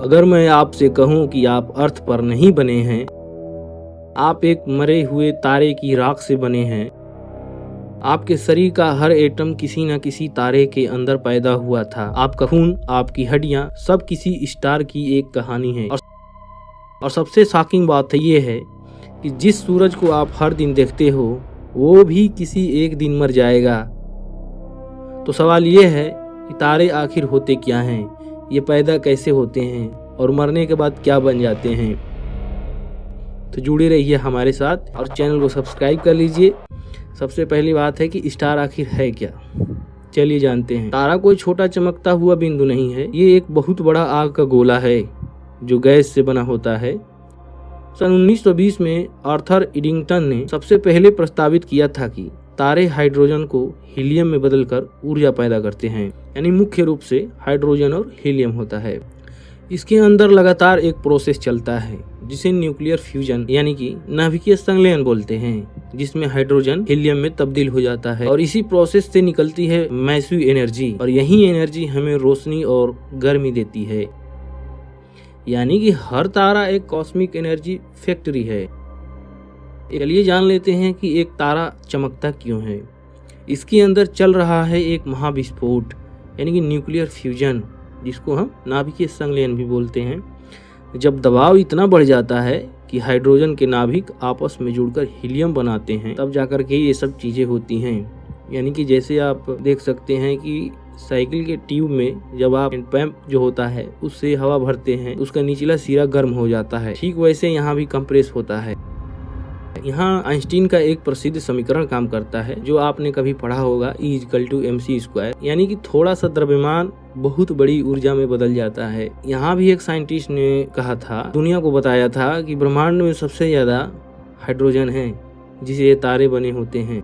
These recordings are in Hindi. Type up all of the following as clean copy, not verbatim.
अगर मैं आपसे कहूं कि आप अर्थ पर नहीं बने हैं, आप एक मरे हुए तारे की राख से बने हैं। आपके शरीर का हर एटम किसी न किसी तारे के अंदर पैदा हुआ था। आपका खून, आपकी हड्डियां, सब किसी स्टार की एक कहानी है। और सबसे शॉकिंग बात ये है कि जिस सूरज को आप हर दिन देखते हो वो भी किसी एक दिन मर जाएगा। तो सवाल ये है कि तारे आखिर होते क्या हैं, ये पैदा कैसे होते हैं और मरने के बाद क्या बन जाते हैं। तो जुड़े रहिए हमारे साथ और चैनल को सब्सक्राइब कर लीजिए। सबसे पहली बात है कि स्टार आखिर है क्या, चलिए जानते हैं। तारा कोई छोटा चमकता हुआ बिंदु नहीं है, ये एक बहुत बड़ा आग का गोला है जो गैस से बना होता है। सन 1920 में आर्थर एडिंगटन ने सबसे पहले प्रस्तावित किया था कि तारे हाइड्रोजन को हीलियम में बदलकर ऊर्जा पैदा करते हैं, यानी मुख्य रूप से हाइड्रोजन और हीलियम होता है। इसके अंदर लगातार एक प्रोसेस चलता है जिसे न्यूक्लियर फ्यूजन यानी कि नाभिकीय संलयन बोलते हैं, जिसमें हाइड्रोजन हीलियम में तब्दील हो जाता है और इसी प्रोसेस से निकलती है मैसिव एनर्जी, और यही एनर्जी हमें रोशनी और गर्मी देती है। यानी कि हर तारा एक कॉस्मिक एनर्जी फैक्ट्री है। चलिए जान लेते हैं कि एक तारा चमकता क्यों है। इसके अंदर चल रहा है एक महाविस्फोट यानी कि न्यूक्लियर फ्यूजन, जिसको हम नाभिकीय संलयन भी बोलते हैं। जब दबाव इतना बढ़ जाता है कि हाइड्रोजन के नाभिक आपस में जुड़कर हीलियम बनाते हैं, तब जाकर के ये सब चीजें होती हैं। यानी कि जैसे आप देख सकते हैं कि साइकिल के ट्यूब में जब आप पैम्प जो होता है उससे हवा भरते हैं, उसका निचला सिरा गर्म हो जाता है, ठीक वैसे यहाँ भी कंप्रेस होता है। यहाँ आइंस्टीन का एक प्रसिद्ध समीकरण काम करता है जो आपने कभी पढ़ा होगा, E=mc², यानी कि थोड़ा सा द्रव्यमान बहुत बड़ी ऊर्जा में बदल जाता है। यहाँ भी एक साइंटिस्ट ने कहा था, दुनिया को बताया था कि ब्रह्मांड में सबसे ज्यादा हाइड्रोजन है जिसे ये तारे बने होते हैं।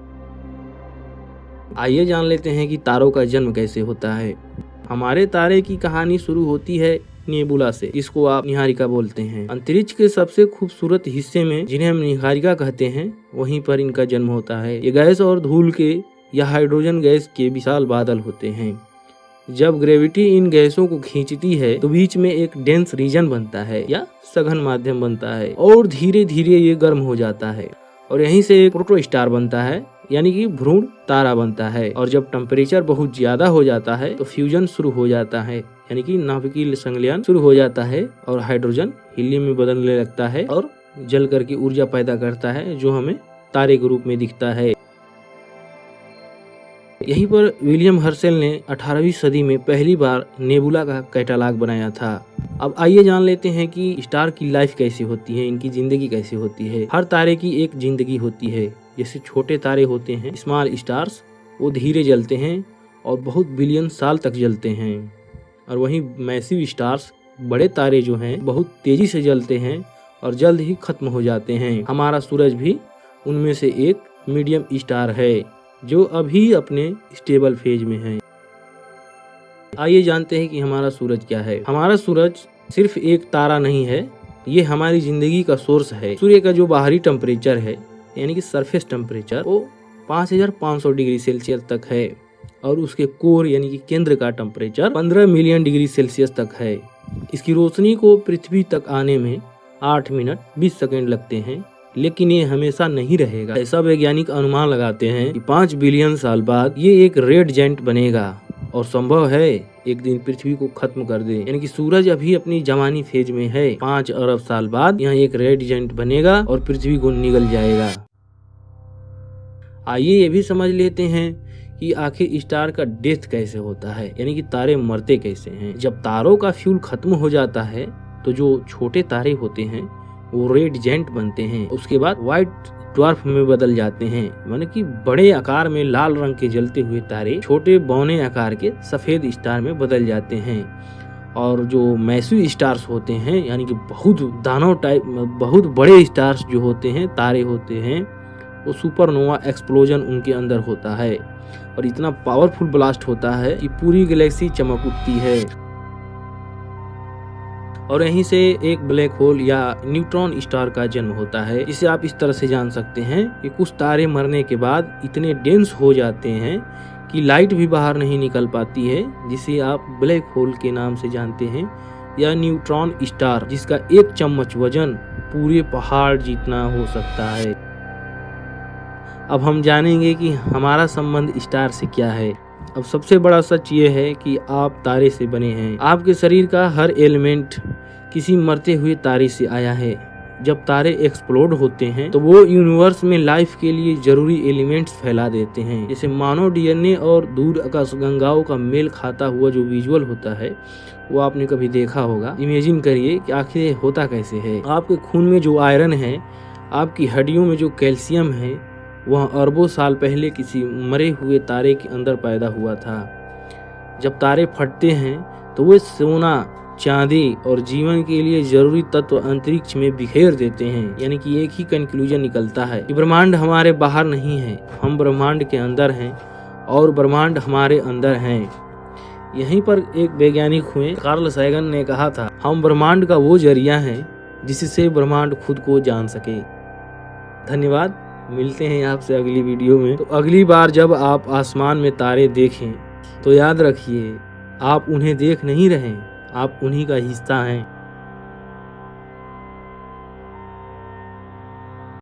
आइए जान लेते हैं कि तारों का जन्म कैसे होता है। हमारे तारे की कहानी शुरू होती है नेबुला से, जिसको आप निहारिका बोलते हैं। अंतरिक्ष के सबसे खूबसूरत हिस्से में, जिन्हें हम निहारिका कहते हैं, वहीं पर इनका जन्म होता है। ये गैस और धूल के या हाइड्रोजन गैस के विशाल बादल होते हैं। जब ग्रेविटी इन गैसों को खींचती है तो बीच में एक डेंस रीजन बनता है या सघन माध्यम बनता है और धीरे धीरे ये गर्म हो जाता है और यहीं से एक प्रोटोस्टार बनता है, यानी कि भ्रूण तारा बनता है। और जब टेम्परेचर बहुत ज्यादा हो जाता है तो फ्यूजन शुरू हो जाता है, यानी कि नाभिकीय संलयन शुरू हो जाता है और हाइड्रोजन हीलियम में बदलने लगता है और जल करके ऊर्जा पैदा करता है जो हमें तारे के रूप में दिखता है। यहीं पर विलियम हर्शेल ने 18वीं सदी में पहली बार नेबुला का कैटालॉग बनाया था। अब आइए जान लेते हैं कि स्टार की लाइफ कैसे होती है, इनकी जिंदगी कैसे होती है। हर तारे की एक जिंदगी होती है। जैसे छोटे तारे होते हैं, स्मॉल स्टार्स, वो धीरे जलते हैं और बहुत बिलियन साल तक जलते हैं। और वहीं मैसिव स्टार्स, बड़े तारे जो हैं, बहुत तेजी से जलते हैं और जल्द ही खत्म हो जाते हैं। हमारा सूरज भी उनमें से एक मीडियम स्टार है जो अभी अपने स्टेबल फेज में है। आइए जानते हैं कि हमारा सूरज क्या है। हमारा सूरज सिर्फ एक तारा नहीं है, ये हमारी जिंदगी का सोर्स है। सूर्य का जो बाहरी टेम्परेचर है यानी कि सरफेस टेम्परेचर, वो 5500 डिग्री सेल्सियस तक है और उसके कोर यानी कि केंद्र का टेम्परेचर 15 मिलियन डिग्री सेल्सियस तक है। इसकी रोशनी को पृथ्वी तक आने में 8 मिनट 20 सेकेंड लगते हैं, लेकिन ये हमेशा नहीं रहेगा। ऐसा वैज्ञानिक अनुमान लगाते हैं कि 5 बिलियन साल बाद ये एक रेड जायंट बनेगा और संभव है एक दिन पृथ्वी को खत्म कर दे। यानी कि सूरज अभी अपनी जवानी फेज में है, 5 अरब साल बाद यहाँ एक रेड जायंट बनेगा और पृथ्वी को निगल जाएगा। आइए ये भी समझ लेते हैं कि आखिर स्टार का डेथ कैसे होता है, यानी कि तारे मरते कैसे हैं। जब तारों का फ्यूल खत्म हो जाता है तो जो छोटे तारे होते हैं वो रेड जायंट बनते हैं, उसके बाद व्हाइट ड्वार्फ में बदल जाते हैं, माने कि बड़े आकार में लाल रंग के जलते हुए तारे छोटे बौने आकार के सफेद स्टार में बदल जाते हैं। और जो मैसिव स्टार्स होते हैं, यानी कि बहुत दानव टाइप, बहुत बड़े स्टार्स जो होते हैं, तारे होते हैं, वो सुपरनोवा एक्सप्लोजन उनके अंदर होता है और इतना पावरफुल ब्लास्ट होता है कि पूरी गैलेक्सी चमक उठती है। और यहीं से एक ब्लैक होल या न्यूट्रॉन स्टार का जन्म होता है। इसे आप इस तरह से जान सकते हैं कि कुछ तारे मरने के बाद इतने डेंस हो जाते हैं कि लाइट भी बाहर नहीं निकल पाती है, जिसे आप ब्लैक होल के नाम से जानते हैं। या न्यूट्रॉन स्टार, जिसका एक चम्मच वजन पूरे पहाड़ जितना हो सकता है। अब हम जानेंगे कि हमारा संबंध स्टार से क्या है। अब सबसे बड़ा सच ये है कि आप तारे से बने हैं। आपके शरीर का हर एलिमेंट किसी मरते हुए तारे से आया है। जब तारे एक्सप्लोड होते हैं तो वो यूनिवर्स में लाइफ के लिए जरूरी एलिमेंट्स फैला देते हैं। जैसे मानव डीएनए और दूर आकाशगंगाओं का मेल खाता हुआ जो विजुअल होता है वो आपने कभी देखा होगा। इमेजिन करिए कि आखिर ये होता कैसे है। आपके खून में जो आयरन है, आपकी हड्डियों में जो कैल्शियम है, वह अरबों साल पहले किसी मरे हुए तारे के अंदर पैदा हुआ था। जब तारे फटते हैं तो वे सोना, चांदी और जीवन के लिए जरूरी तत्व अंतरिक्ष में बिखेर देते हैं। यानी कि एक ही कंक्लूजन निकलता है कि ब्रह्मांड हमारे बाहर नहीं है, हम ब्रह्मांड के अंदर हैं और ब्रह्मांड हमारे अंदर हैं। यहीं पर एक वैज्ञानिक हुए कार्ल सैगन ने कहा था, हम ब्रह्मांड का वो जरिया हैं जिससे ब्रह्मांड खुद को जान सके। धन्यवाद, मिलते हैं आपसे अगली वीडियो में। तो अगली बार जब आप आसमान में तारे देखें तो याद रखिए, आप उन्हें देख नहीं रहे, आप उन्हीं का हिस्सा हैं।